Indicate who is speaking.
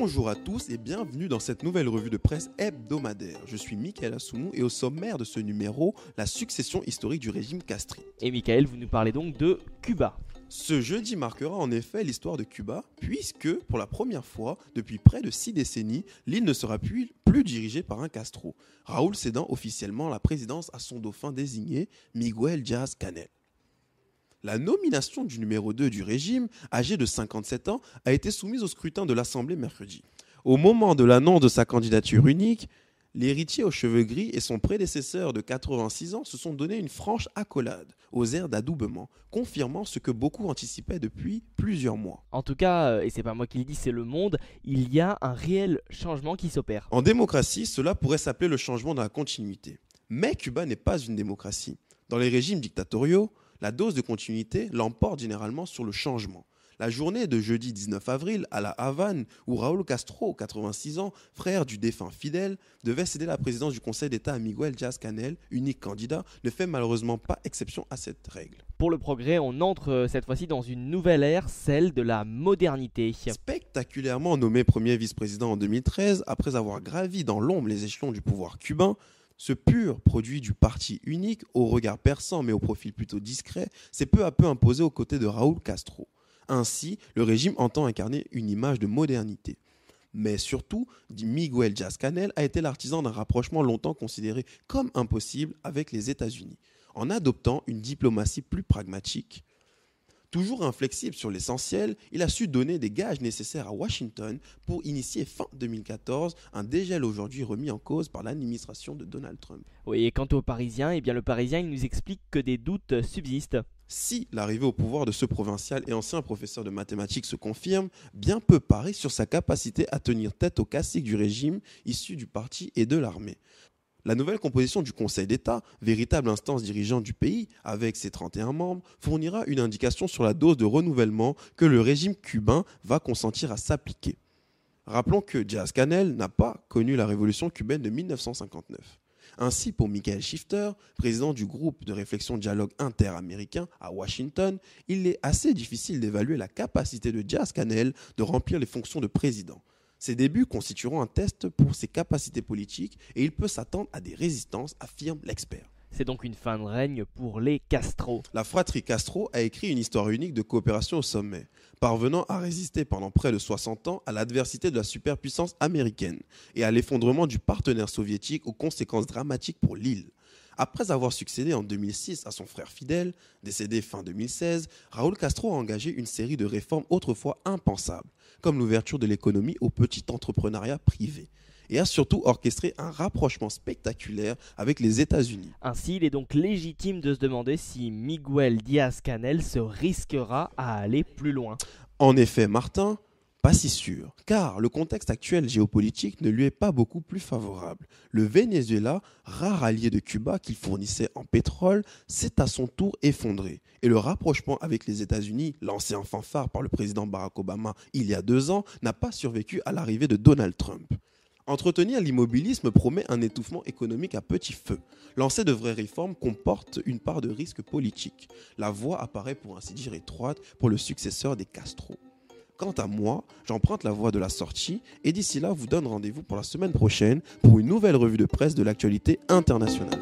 Speaker 1: Bonjour à tous et bienvenue dans cette nouvelle revue de presse hebdomadaire. Je suis Mickaël Assounou et au sommaire de ce numéro, la succession historique du régime castriste.
Speaker 2: Et Mickaël, vous nous parlez donc de Cuba.
Speaker 1: Ce jeudi marquera en effet l'histoire de Cuba, puisque pour la première fois depuis près de 6 décennies, l'île ne sera plus dirigée par un Castro, Raúl cédant officiellement la présidence à son dauphin désigné, Miguel Díaz-Canel. La nomination du numéro 2 du régime, âgé de 57 ans, a été soumise au scrutin de l'Assemblée mercredi. Au moment de l'annonce de sa candidature unique, l'héritier aux cheveux gris et son prédécesseur de 86 ans se sont donné une franche accolade, aux airs d'adoubement, confirmant ce que beaucoup anticipaient depuis plusieurs mois.
Speaker 2: En tout cas, et c'est pas moi qui le dis, c'est Le Monde, il y a un réel changement qui s'opère.
Speaker 1: En démocratie, cela pourrait s'appeler le changement dans la continuité. Mais Cuba n'est pas une démocratie. Dans les régimes dictatoriaux, la dose de continuité l'emporte généralement sur le changement. La journée de jeudi 19 avril à La Havane, où Raúl Castro, 86 ans, frère du défunt Fidel, devait céder la présidence du Conseil d'État à Miguel Díaz-Canel, unique candidat, ne fait malheureusement pas exception à cette règle.
Speaker 2: Pour le progrès, on entre cette fois-ci dans une nouvelle ère, celle de la modernité.
Speaker 1: Spectaculairement nommé premier vice-président en 2013, après avoir gravi dans l'ombre les échelons du pouvoir cubain, ce pur produit du parti unique, au regard perçant mais au profil plutôt discret, s'est peu à peu imposé aux côtés de Raúl Castro. Ainsi, le régime entend incarner une image de modernité. Mais surtout, Miguel Díaz-Canel a été l'artisan d'un rapprochement longtemps considéré comme impossible avec les États-Unis, en adoptant une diplomatie plus pragmatique. Toujours inflexible sur l'essentiel, il a su donner des gages nécessaires à Washington pour initier fin 2014 un dégel aujourd'hui remis en cause par l'administration de Donald Trump.
Speaker 2: Oui, et quant au Parisien, eh bien le Parisien il nous explique que des doutes subsistent.
Speaker 1: Si l'arrivée au pouvoir de ce provincial et ancien professeur de mathématiques se confirme, bien peu paraît sur sa capacité à tenir tête aux classiques du régime issus du parti et de l'armée. La nouvelle composition du Conseil d'État, véritable instance dirigeante du pays, avec ses 31 membres, fournira une indication sur la dose de renouvellement que le régime cubain va consentir à s'appliquer. Rappelons que Díaz-Canel n'a pas connu la révolution cubaine de 1959. Ainsi, pour Michael Schifter, président du groupe de réflexion dialogue interaméricain à Washington, il est assez difficile d'évaluer la capacité de Díaz-Canel de remplir les fonctions de président. Ses débuts constitueront un test pour ses capacités politiques et il peut s'attendre à des résistances, affirme l'expert.
Speaker 2: C'est donc une fin de règne pour les Castro.
Speaker 1: La fratrie Castro a écrit une histoire unique de coopération au sommet, parvenant à résister pendant près de 60 ans à l'adversité de la superpuissance américaine et à l'effondrement du partenaire soviétique aux conséquences dramatiques pour l'île. Après avoir succédé en 2006 à son frère Fidel, décédé fin 2016, Raúl Castro a engagé une série de réformes autrefois impensables, comme l'ouverture de l'économie au petit entrepreneuriat privé, et a surtout orchestré un rapprochement spectaculaire avec les États-Unis.
Speaker 2: Ainsi, il est donc légitime de se demander si Miguel Díaz-Canel se risquera à aller plus loin.
Speaker 1: En effet, Martin, pas si sûr, car le contexte actuel géopolitique ne lui est pas beaucoup plus favorable. Le Venezuela, rare allié de Cuba qu'il fournissait en pétrole, s'est à son tour effondré. Et le rapprochement avec les États-Unis, lancé en fanfare par le président Barack Obama il y a 2 ans, n'a pas survécu à l'arrivée de Donald Trump. Entretenir l'immobilisme promet un étouffement économique à petit feu. Lancer de vraies réformes comporte une part de risque politique. La voie apparaît pour ainsi dire étroite pour le successeur des Castro. Quant à moi, j'emprunte la voie de la sortie et d'ici là, vous donne rendez-vous pour la semaine prochaine pour une nouvelle revue de presse de l'actualité internationale.